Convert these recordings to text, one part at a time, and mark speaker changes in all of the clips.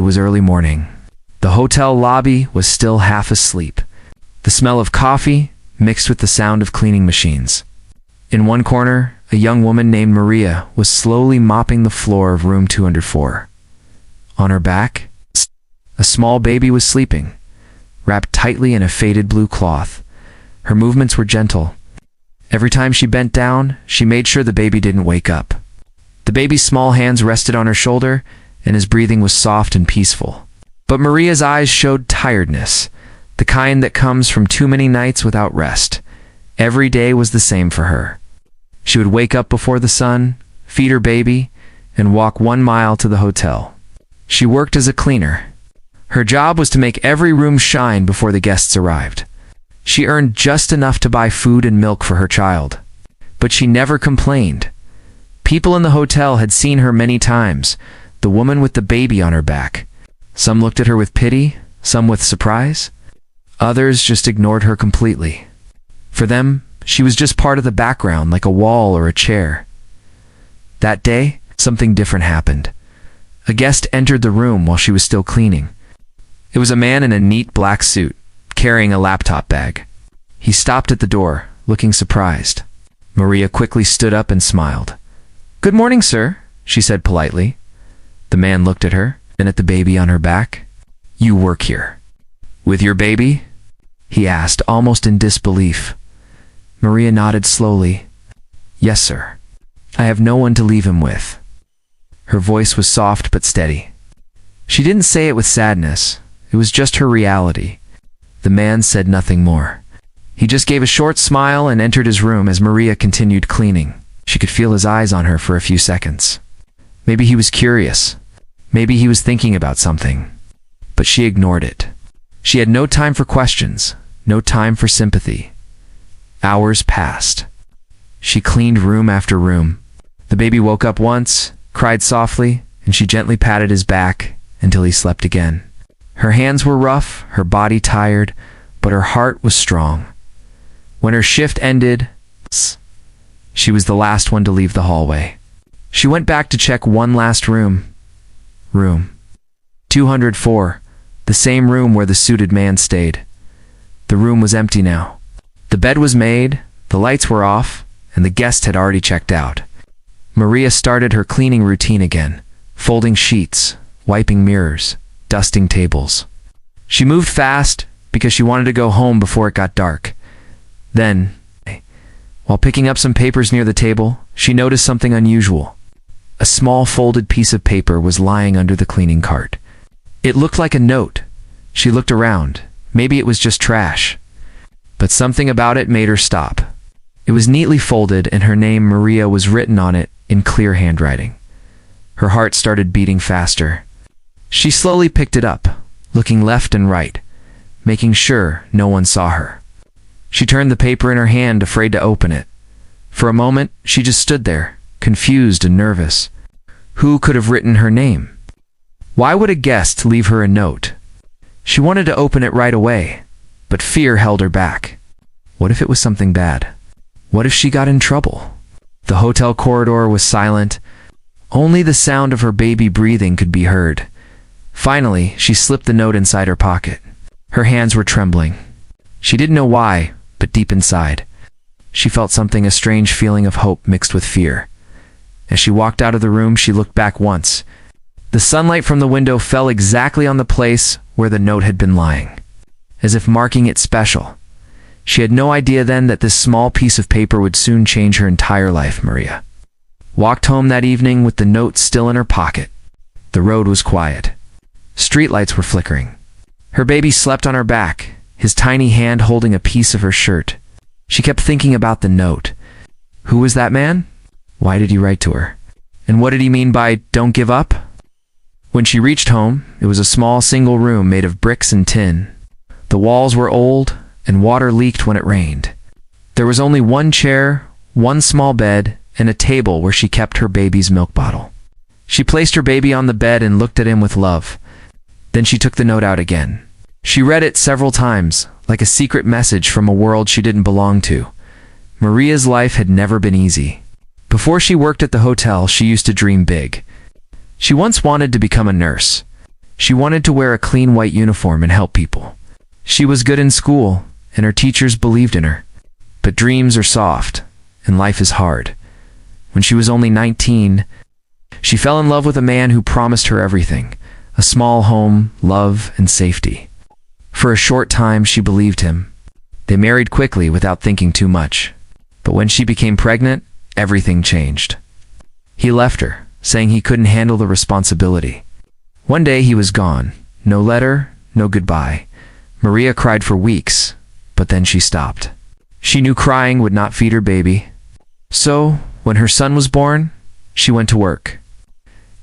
Speaker 1: It was early morning. The hotel lobby was still half asleep. The smell of coffee mixed with the sound of cleaning machines. In one corner, a young woman named Maria was slowly mopping the floor of room 204. On her back, a small baby was sleeping, wrapped tightly in a faded blue cloth. Her movements were gentle. Every time she bent down, she made sure the baby didn't wake up. The baby's small hands rested on her shoulder, and his breathing was soft and peaceful. But Maria's eyes showed tiredness, the kind that comes from too many nights without rest. Every day was the same for her. She would wake up before the sun, feed her baby, and walk 1 mile to the hotel. She worked as a cleaner. Her job was to make every room shine before the guests arrived. She earned just enough to buy food and milk for her child. But she never complained. People in the hotel had seen her many times, the woman with the baby on her back. Some looked at her with pity, some with surprise. Others just ignored her completely. For them, she was just part of the background, like a wall or a chair. That day, something different happened. A guest entered the room while she was still cleaning. It was a man in a neat black suit, carrying a laptop bag. He stopped at the door, looking surprised. Maria quickly stood up and smiled. "Good morning, sir," she said politely. The man looked at her, then at the baby on her back. "You work here with your baby?" he asked, almost in disbelief. Maria nodded slowly. "Yes, sir. I have no one to leave him with." Her voice was soft but steady. She didn't say it with sadness. It was just her reality. The man said nothing more. He just gave a short smile and entered his room as Maria continued cleaning. She could feel his eyes on her for a few seconds. Maybe he was curious. Maybe he was thinking about something. But she ignored it. She had no time for questions, no time for sympathy. Hours passed. She cleaned room after room. The baby woke up once, cried softly, and she gently patted his back until he slept again. Her hands were rough, her body tired, but her heart was strong. When her shift ended, she was the last one to leave the hallway. She went back to check one last room. Room 204, the same room where the suited man stayed. The room was empty now. The bed was made, the lights were off, and the guest had already checked out. Maria started her cleaning routine again, folding sheets, wiping mirrors, dusting tables. She moved fast because she wanted to go home before it got dark. Then, while picking up some papers near the table, she noticed something unusual. A small folded piece of paper was lying under the cleaning cart. It looked like a note. She looked around. Maybe it was just trash. But something about it made her stop. It was neatly folded, and her name, Maria, was written on it in clear handwriting. Her heart started beating faster. She slowly picked it up, looking left and right, making sure no one saw her. She turned the paper in her hand, afraid to open it. For a moment, she just stood there, confused and nervous. Who could have written her name? Why would a guest leave her a note? She wanted to open it right away, but fear held her back. What if it was something bad? What if she got in trouble? The hotel corridor was silent. Only the sound of her baby breathing could be heard. Finally, she slipped the note inside her pocket. Her hands were trembling. She didn't know why, but deep inside, she felt something, a strange feeling of hope mixed with fear. As she walked out of the room, she looked back once. The sunlight from the window fell exactly on the place where the note had been lying, as if marking it special. She had no idea then that this small piece of paper would soon change her entire life. Maria walked home that evening with the note still in her pocket. The road was quiet. Streetlights were flickering. Her baby slept on her back, his tiny hand holding a piece of her shirt. She kept thinking about the note. Who was that man? Why did he write to her? And what did he mean by "don't give up"? When she reached home, it was a small single room made of bricks and tin. The walls were old, and water leaked when it rained. There was only one chair, one small bed, and a table where she kept her baby's milk bottle. She placed her baby on the bed and looked at him with love. Then she took the note out again. She read it several times, like a secret message from a world she didn't belong to. Maria's life had never been easy. Before she worked at the hotel, she used to dream big. She once wanted to become a nurse. She wanted to wear a clean white uniform and help people. She was good in school, and her teachers believed in her. But dreams are soft, and life is hard. When she was only 19, she fell in love with a man who promised her everything: a small home, love, and safety. For a short time, she believed him. They married quickly without thinking too much. But when she became pregnant, everything changed. He left her, saying he couldn't handle the responsibility. One day he was gone. No letter, no goodbye. Maria cried for weeks, but then she stopped. She knew crying would not feed her baby. So, when her son was born, she went to work.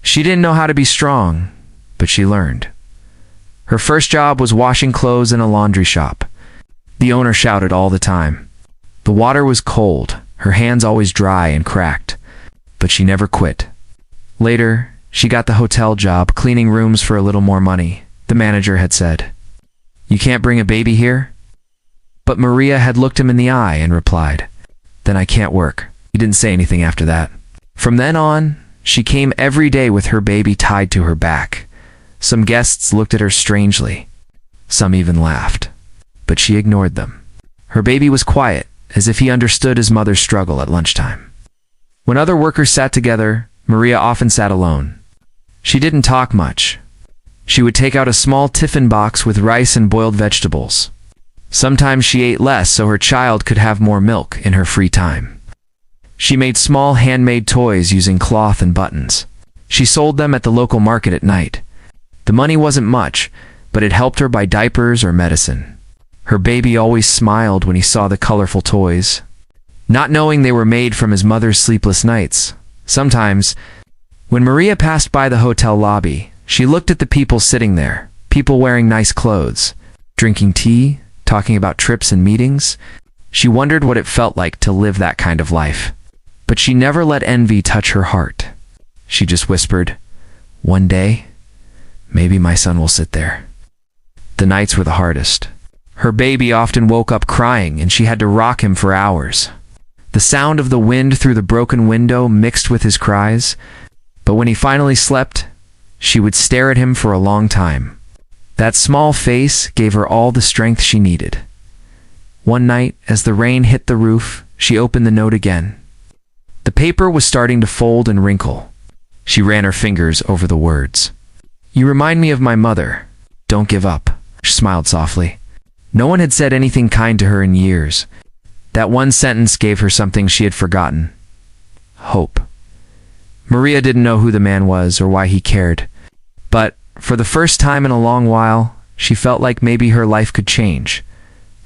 Speaker 1: She didn't know how to be strong, but she learned. Her first job was washing clothes in a laundry shop. The owner shouted all the time. The water was cold, her hands always dry and cracked, but she never quit. Later, she got the hotel job, cleaning rooms for a little more money. The manager had said, "You can't bring a baby here?" But Maria had looked him in the eye and replied, "Then I can't work." He didn't say anything after that. From then on, she came every day with her baby tied to her back. Some guests looked at her strangely. Some even laughed. But she ignored them. Her baby was quiet, as if he understood his mother's struggle at lunchtime. When other workers sat together, Maria often sat alone. She didn't talk much. She would take out a small tiffin box with rice and boiled vegetables. Sometimes she ate less so her child could have more milk in her free time. She made small handmade toys using cloth and buttons. She sold them at the local market at night. The money wasn't much, but it helped her buy diapers or medicine. Her baby always smiled when he saw the colorful toys, not knowing they were made from his mother's sleepless nights. Sometimes, when Maria passed by the hotel lobby, she looked at the people sitting there, people wearing nice clothes, drinking tea, talking about trips and meetings. She wondered what it felt like to live that kind of life. But she never let envy touch her heart. She just whispered, "One day, maybe my son will sit there." The nights were the hardest. Her baby often woke up crying and she had to rock him for hours. The sound of the wind through the broken window mixed with his cries. But when he finally slept, she would stare at him for a long time. That small face gave her all the strength she needed. One night, as the rain hit the roof, she opened the note again. The paper was starting to fold and wrinkle. She ran her fingers over the words. "You remind me of my mother. Don't give up." She smiled softly. No one had said anything kind to her in years. That one sentence gave her something she had forgotten: hope. Maria didn't know who the man was or why he cared. But, for the first time in a long while, she felt like maybe her life could change.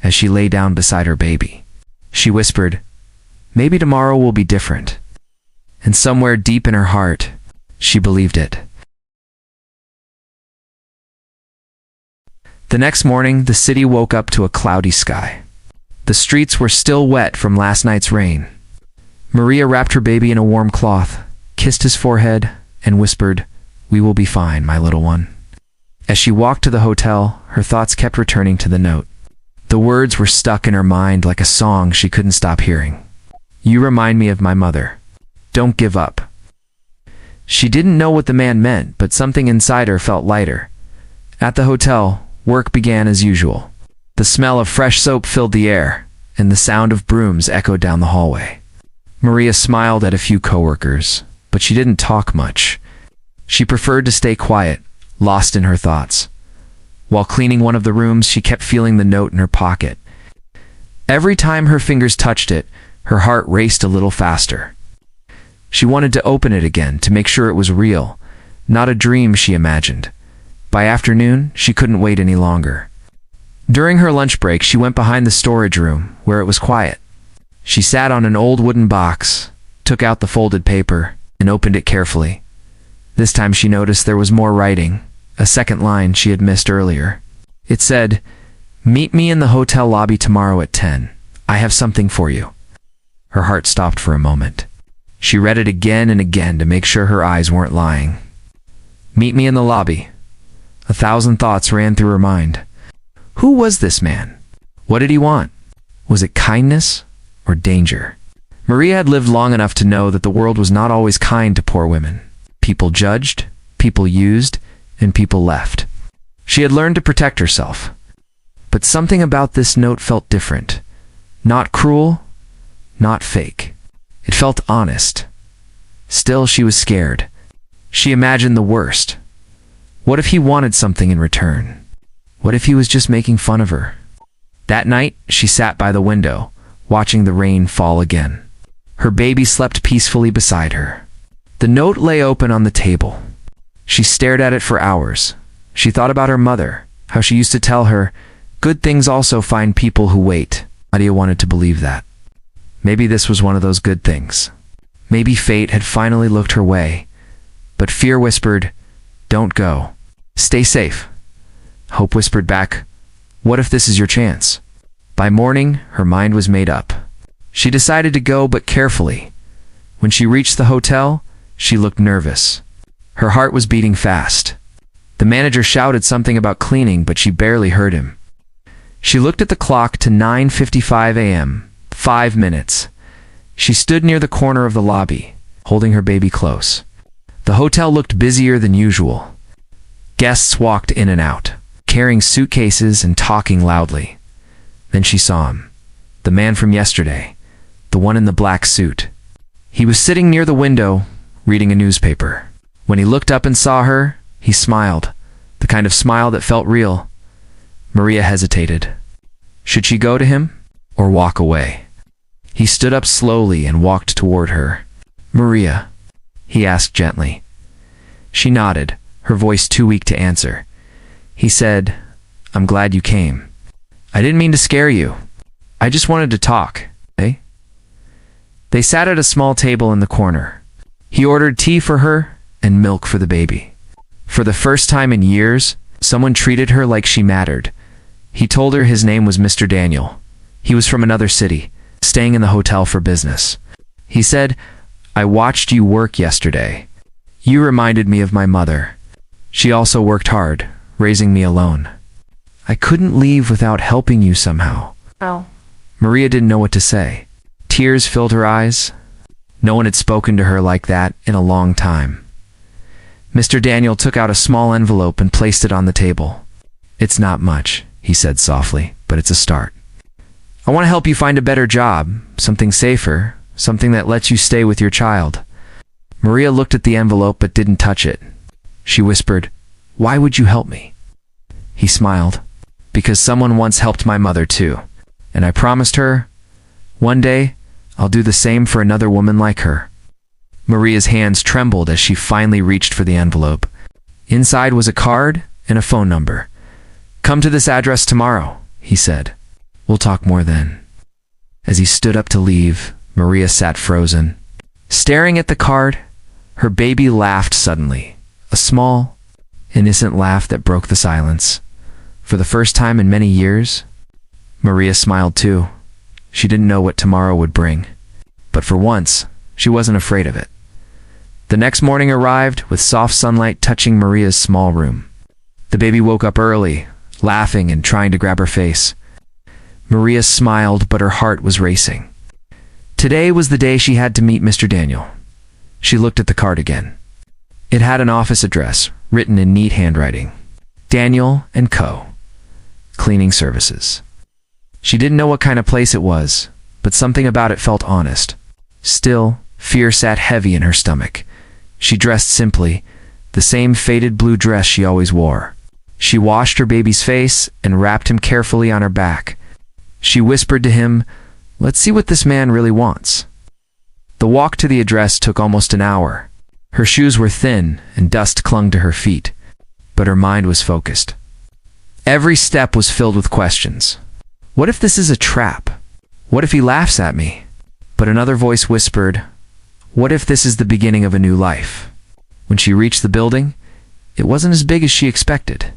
Speaker 1: As she lay down beside her baby, she whispered, "Maybe tomorrow will be different." And somewhere deep in her heart, she believed it. The next morning, the city woke up to a cloudy sky. The streets were still wet from last night's rain. Maria wrapped her baby in a warm cloth, kissed his forehead, and whispered, "We will be fine, my little one." As she walked to the hotel, her thoughts kept returning to the note. The words were stuck in her mind like a song she couldn't stop hearing. "You remind me of my mother. Don't give up." She didn't know what the man meant, but something inside her felt lighter. At the hotel, work began as usual. The smell of fresh soap filled the air, and the sound of brooms echoed down the hallway. Maria smiled at a few coworkers, but she didn't talk much. She preferred to stay quiet, lost in her thoughts. While cleaning one of the rooms, she kept feeling the note in her pocket. Every time her fingers touched it, her heart raced a little faster. She wanted to open it again to make sure it was real, not a dream she imagined. By afternoon, she couldn't wait any longer. During her lunch break, she went behind the storage room, where it was quiet. She sat on an old wooden box, took out the folded paper, and opened it carefully. This time she noticed there was more writing, a second line she had missed earlier. It said, "Meet me in the hotel lobby tomorrow at 10. I have something for you." Her heart stopped for a moment. She read it again and again to make sure her eyes weren't lying. Meet me in the lobby. 1,000 thoughts ran through her mind. Who was this man? What did he want? Was it kindness or danger? Maria had lived long enough to know that the world was not always kind to poor women. People judged, people used, and people left. She had learned to protect herself. But something about this note felt different. Not cruel, not fake. It felt honest. Still, she was scared. She imagined the worst. What if he wanted something in return? What if he was just making fun of her? That night, she sat by the window, watching the rain fall again. Her baby slept peacefully beside her. The note lay open on the table. She stared at it for hours. She thought about her mother, how she used to tell her, "Good things also find people who wait." Nadia wanted to believe that. Maybe this was one of those good things. Maybe fate had finally looked her way. But fear whispered, "Don't go. Stay safe." Hope whispered back, "What if this is your chance?" By morning, her mind was made up. She decided to go, but carefully. When she reached the hotel, she looked nervous. Her heart was beating fast. The manager shouted something about cleaning, but she barely heard him. She looked at the clock to 9:55 a.m. 5 minutes. She stood near the corner of the lobby, holding her baby close. The hotel looked busier than usual. Guests walked in and out, carrying suitcases and talking loudly. Then she saw him. The man from yesterday, the one in the black suit. He was sitting near the window, reading a newspaper. When he looked up and saw her, he smiled, the kind of smile that felt real. Maria hesitated. Should she go to him or walk away? He stood up slowly and walked toward her. "Maria," he asked gently. She nodded, her voice too weak to answer. He said, "I'm glad you came. I didn't mean to scare you. I just wanted to talk, eh?" They sat at a small table in the corner. He ordered tea for her and milk for the baby. For the first time in years, someone treated her like she mattered. He told her his name was Mr. Daniel. He was from another city, staying in the hotel for business. He said, "I watched you work yesterday. You reminded me of my mother. She also worked hard, raising me alone. I couldn't leave without helping you somehow."
Speaker 2: Oh.
Speaker 1: Maria didn't know what to say. Tears filled her eyes. No one had spoken to her like that in a long time. Mr. Daniel took out a small envelope and placed it on the table. "It's not much," he said softly, "but it's a start. I want to help you find a better job, something safer, something that lets you stay with your child." Maria looked at the envelope but didn't touch it. She whispered, "Why would you help me?" He smiled. "Because someone once helped my mother too, and I promised her, one day, I'll do the same for another woman like her." Maria's hands trembled as she finally reached for the envelope. Inside was a card and a phone number. "Come to this address tomorrow," he said. "We'll talk more then." As he stood up to leave, Maria sat frozen. Staring at the card, her baby laughed suddenly, a small, innocent laugh that broke the silence. For the first time in many years, Maria smiled too. She didn't know what tomorrow would bring, but for once, she wasn't afraid of it. The next morning arrived with soft sunlight touching Maria's small room. The baby woke up early, laughing and trying to grab her face. Maria smiled, but her heart was racing. Today was the day she had to meet Mr. Daniel. She looked at the card again. It had an office address, written in neat handwriting. Daniel & Co. Cleaning Services. She didn't know what kind of place it was, but something about it felt honest. Still, fear sat heavy in her stomach. She dressed simply, the same faded blue dress she always wore. She washed her baby's face and wrapped him carefully on her back. She whispered to him, "Let's see what this man really wants." The walk to the address took almost an hour. Her shoes were thin and dust clung to her feet, but her mind was focused. Every step was filled with questions. What if this is a trap? What if he laughs at me? But another voice whispered, what if this is the beginning of a new life? When she reached the building, it wasn't as big as she expected.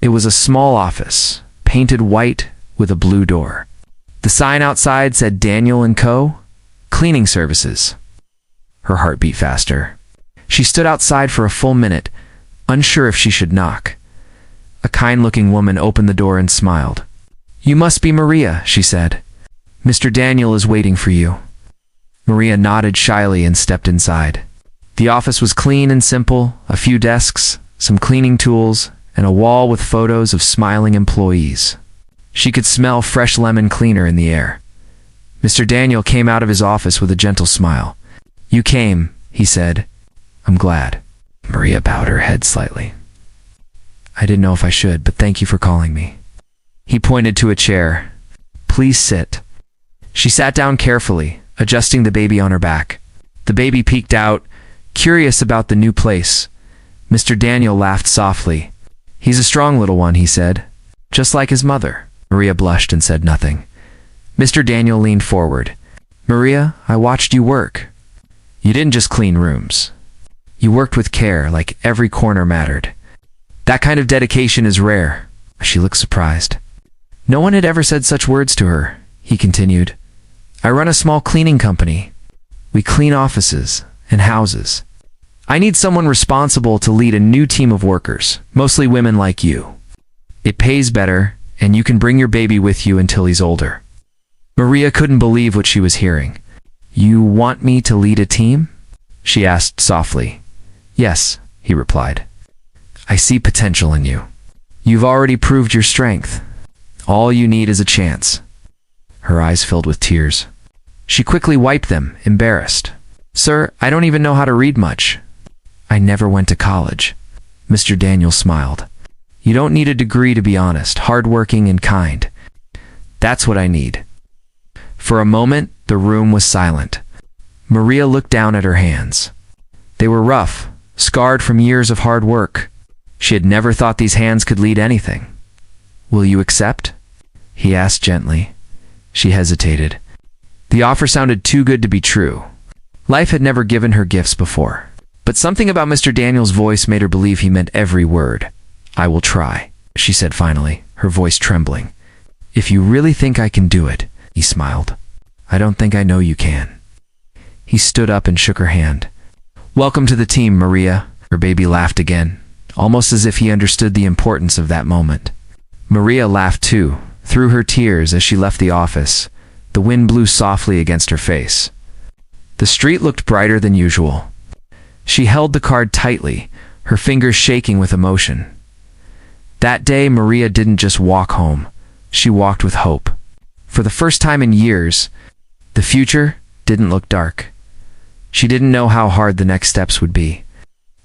Speaker 1: It was a small office, painted white with a blue door. The sign outside said Daniel & Co. Cleaning Services. Her heart beat faster. She stood outside for a full minute, unsure if she should knock. A kind-looking woman opened the door and smiled. "You must be Maria," she said. "Mr. Daniel is waiting for you." Maria nodded shyly and stepped inside. The office was clean and simple, a few desks, some cleaning tools, and a wall with photos of smiling employees. She could smell fresh lemon cleaner in the air. Mr. Daniel came out of his office with a gentle smile. "You came," he said. "I'm glad." Maria bowed her head slightly. "I didn't know if I should, but thank you for calling me." He pointed to a chair. "Please sit." She sat down carefully, adjusting the baby on her back. The baby peeked out, curious about the new place. Mr. Daniel laughed softly. "He's a strong little one," he said. "Just like his mother." Maria blushed and said nothing. Mr. Daniel leaned forward. "Maria, I watched you work. You didn't just clean rooms. You worked with care, like every corner mattered. That kind of dedication is rare." She looked surprised. No one had ever said such words to her, he continued. "I run a small cleaning company. We clean offices and houses. I need someone responsible to lead a new team of workers, mostly women like you. It pays better, and you can bring your baby with you until he's older." Maria couldn't believe what she was hearing. "You want me to lead a team?" she asked softly. "Yes," he replied. "I see potential in you. You've already proved your strength. All you need is a chance." Her eyes filled with tears. She quickly wiped them, embarrassed. "Sir, I don't even know how to read much." "I never went to college." Mr. Daniel smiled. "You don't need a degree to be honest, hardworking and kind. That's what I need." For a moment, the room was silent. Maria looked down at her hands. They were rough, scarred from years of hard work. She had never thought these hands could lead anything. "Will you accept?" he asked gently. She hesitated. The offer sounded too good to be true. Life had never given her gifts before. But something about Mr. Daniel's voice made her believe he meant every word. "I will try," she said finally, her voice trembling. "If you really think I can do it," he smiled. "I don't think I know you can." He stood up and shook her hand. "Welcome to the team, Maria." Her baby laughed again, almost as if he understood the importance of that moment. Maria laughed too, through her tears as she left the office. The wind blew softly against her face. The street looked brighter than usual. She held the card tightly, her fingers shaking with emotion. That day, Maria didn't just walk home. She walked with hope. For the first time in years, the future didn't look dark. She didn't know how hard the next steps would be.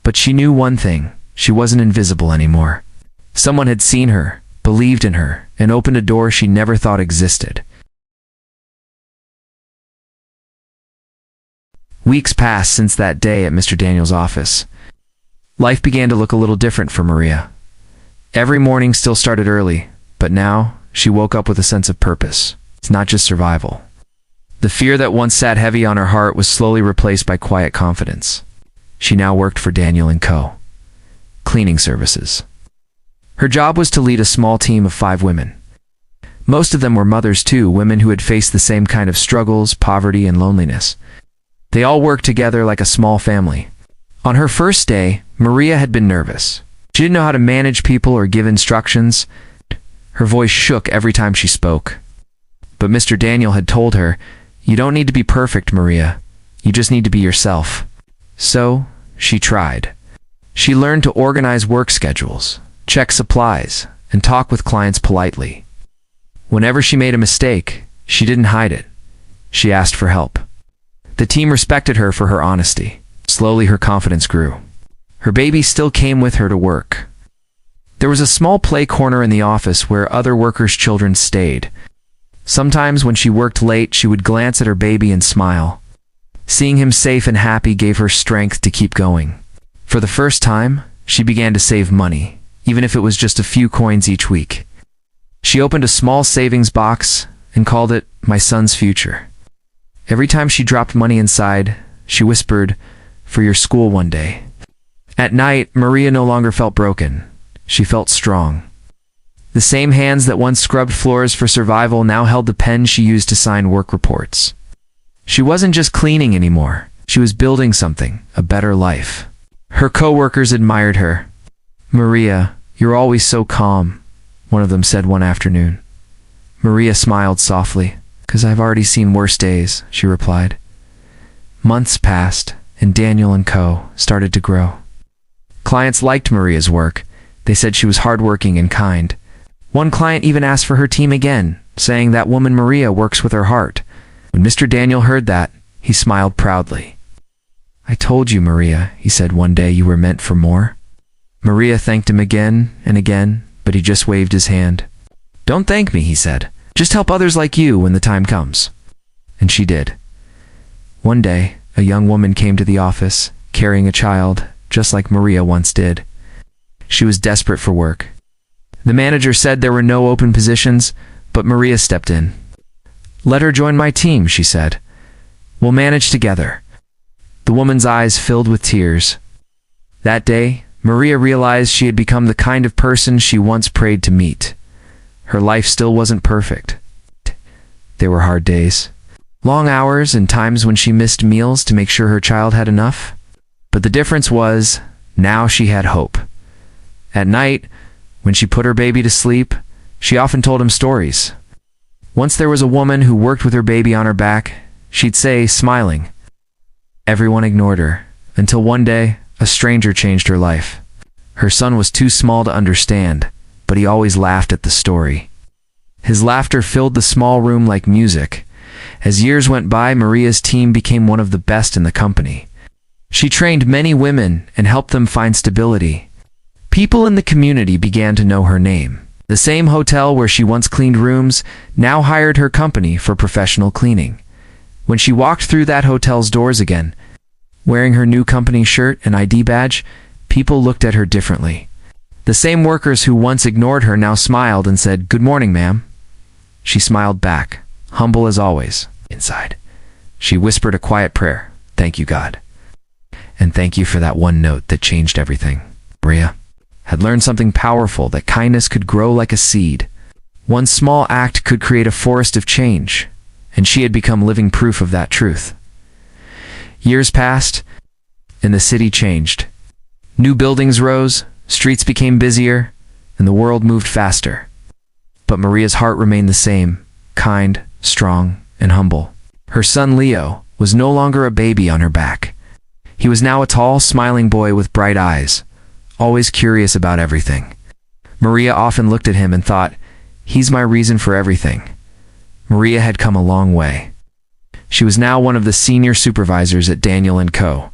Speaker 1: But she knew one thing: she wasn't invisible anymore. Someone had seen her, believed in her, and opened a door she never thought existed. Weeks passed since that day at Mr. Daniel's office. Life began to look a little different for Maria. Every morning still started early, but now she woke up with a sense of purpose. It's not just survival. The fear that once sat heavy on her heart was slowly replaced by quiet confidence. She now worked for Daniel & Co. Cleaning services. Her job was to lead a small team of 5 women. Most of them were mothers too, women who had faced the same kind of struggles, poverty, and loneliness. They all worked together like a small family. On her first day, Maria had been nervous. She didn't know how to manage people or give instructions. Her voice shook every time she spoke. But Mr. Daniel had told her, "You don't need to be perfect, Maria. You just need to be yourself." So, she tried. She learned to organize work schedules, check supplies, and talk with clients politely. Whenever she made a mistake, she didn't hide it. She asked for help. The team respected her for her honesty. Slowly, her confidence grew. Her baby still came with her to work. There was a small play corner in the office where other workers' children stayed. Sometimes when she worked late, she would glance at her baby and smile. Seeing him safe and happy gave her strength to keep going. For the first time, she began to save money, even if it was just a few coins each week. She opened a small savings box and called it "My Son's Future." Every time she dropped money inside, she whispered, "For your school one day." At night, Maria no longer felt broken. She felt strong. The same hands that once scrubbed floors for survival now held the pen she used to sign work reports. She wasn't just cleaning anymore. She was building something, a better life. Her co-workers admired her. "Maria, you're always so calm," one of them said one afternoon. Maria smiled softly. "'Cause I've already seen worse days," she replied. Months passed, and Daniel & Co. started to grow. Clients liked Maria's work. They said she was hardworking and kind. One client even asked for her team again, saying that woman Maria works with her heart. When Mr. Daniel heard that, he smiled proudly. "I told you, Maria," he said one day, "you were meant for more." Maria thanked him again and again, but he just waved his hand. "Don't thank me," he said. "Just help others like you when the time comes." And she did. One day, a young woman came to the office, carrying a child, just like Maria once did. She was desperate for work. The manager said there were no open positions, but Maria stepped in. "Let her join my team," she said. "We'll manage together." The woman's eyes filled with tears. That day, Maria realized she had become the kind of person she once prayed to meet. Her life still wasn't perfect. There were hard days, long hours, and times when she missed meals to make sure her child had enough. But the difference was, now she had hope. At night, when she put her baby to sleep, she often told him stories. Once there was a woman who worked with her baby on her back. She'd say, smiling. Everyone ignored her, until one day, a stranger changed her life. Her son was too small to understand, but he always laughed at the story. His laughter filled the small room like music. As years went by, Maria's team became one of the best in the company. She trained many women and helped them find stability. People in the community began to know her name. The same hotel where she once cleaned rooms now hired her company for professional cleaning. When she walked through that hotel's doors again, wearing her new company shirt and ID badge, people looked at her differently. The same workers who once ignored her now smiled and said, "Good morning, ma'am." She smiled back, humble as always. Inside, she whispered a quiet prayer. "Thank you, God. And thank you for that one note that changed everything." Maria had learned something powerful, that kindness could grow like a seed. One small act could create a forest of change, and she had become living proof of that truth. Years passed, and the city changed. New buildings rose, streets became busier, and the world moved faster. But Maria's heart remained the same, kind, strong, and humble. Her son Leo was no longer a baby on her back. He was now a tall, smiling boy with bright eyes, always curious about everything. Maria often looked at him and thought, "He's my reason for everything." Maria had come a long way. She was now one of the senior supervisors at Daniel & Co.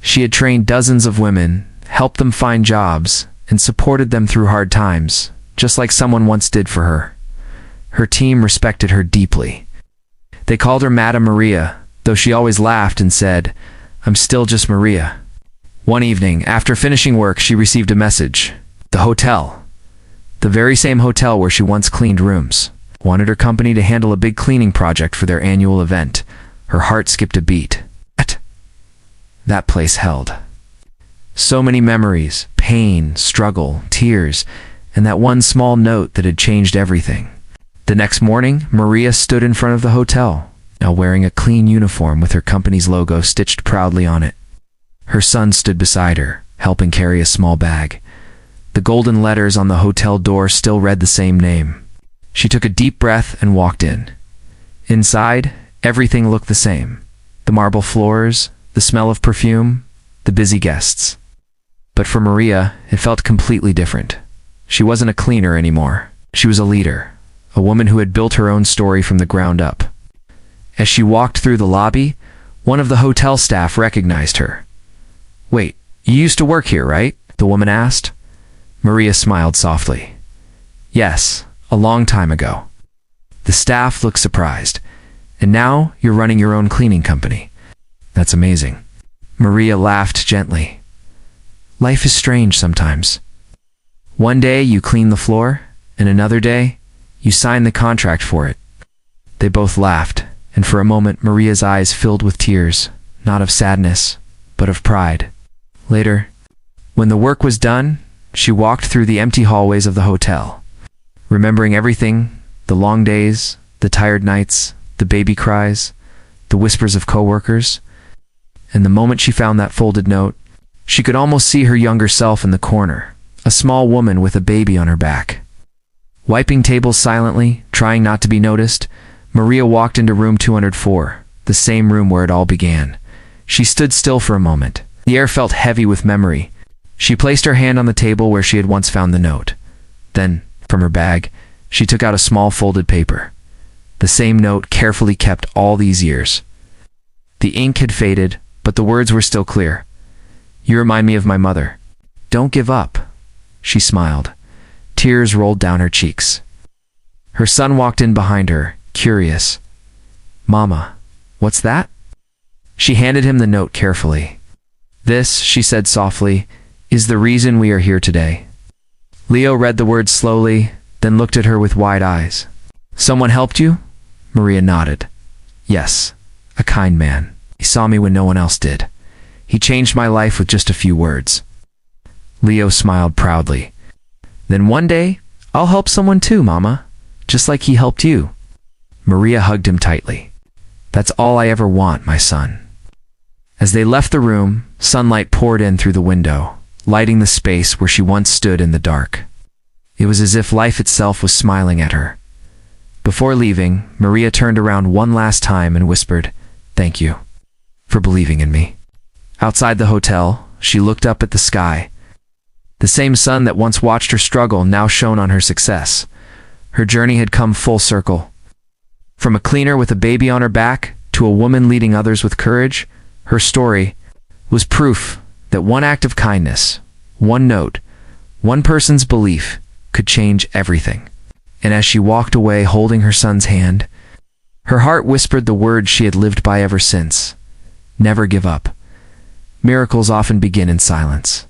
Speaker 1: She had trained dozens of women, helped them find jobs, and supported them through hard times, just like someone once did for her. Her team respected her deeply. They called her Madame Maria, though she always laughed and said, "I'm still just Maria." One evening, after finishing work, she received a message. The hotel, the very same hotel where she once cleaned rooms, wanted her company to handle a big cleaning project for their annual event. Her heart skipped a beat. That place held so many memories, pain, struggle, tears, and that one small note that had changed everything. The next morning, Maria stood in front of the hotel, now wearing a clean uniform with her company's logo stitched proudly on it. Her son stood beside her, helping carry a small bag. The golden letters on the hotel door still read the same name. She took a deep breath and walked in. Inside, everything looked the same. The marble floors, the smell of perfume, the busy guests. But for Maria, it felt completely different. She wasn't a cleaner anymore. She was a leader, a woman who had built her own story from the ground up. As she walked through the lobby, one of the hotel staff recognized her. "Wait, you used to work here, right?" the woman asked. Maria smiled softly. "Yes, a long time ago." The staff looked surprised. "And now you're running your own cleaning company. That's amazing." Maria laughed gently. "Life is strange sometimes. One day you clean the floor, and another day you sign the contract for it." They both laughed, and for a moment Maria's eyes filled with tears, not of sadness, but of pride. Later, when the work was done, she walked through the empty hallways of the hotel, remembering everything, the long days, the tired nights, the baby cries, the whispers of coworkers. And the moment she found that folded note, she could almost see her younger self in the corner, a small woman with a baby on her back. Wiping tables silently, trying not to be noticed, Maria walked into room 204, the same room where it all began. She stood still for a moment. The air felt heavy with memory. She placed her hand on the table where she had once found the note. Then, from her bag, she took out a small folded paper. The same note carefully kept all these years. The ink had faded, but the words were still clear. "You remind me of my mother. Don't give up." She smiled. Tears rolled down her cheeks. Her son walked in behind her, curious. "Mama, what's that?" She handed him the note carefully. "This," she said softly, "is the reason we are here today." Leo read the words slowly, then looked at her with wide eyes. "Someone helped you?" Maria nodded. "Yes, a kind man. He saw me when no one else did. He changed my life with just a few words." Leo smiled proudly. "Then one day, I'll help someone too, Mama, just like he helped you." Maria hugged him tightly. "That's all I ever want, my son." As they left the room, sunlight poured in through the window, lighting the space where she once stood in the dark. It was as if life itself was smiling at her. Before leaving, Maria turned around one last time and whispered, "Thank you for believing in me." Outside the hotel, she looked up at the sky. The same sun that once watched her struggle now shone on her success. Her journey had come full circle. From a cleaner with a baby on her back to a woman leading others with courage, her story was proof that one act of kindness, one note, one person's belief could change everything. And as she walked away holding her son's hand, her heart whispered the words she had lived by ever since. Never give up. Miracles often begin in silence.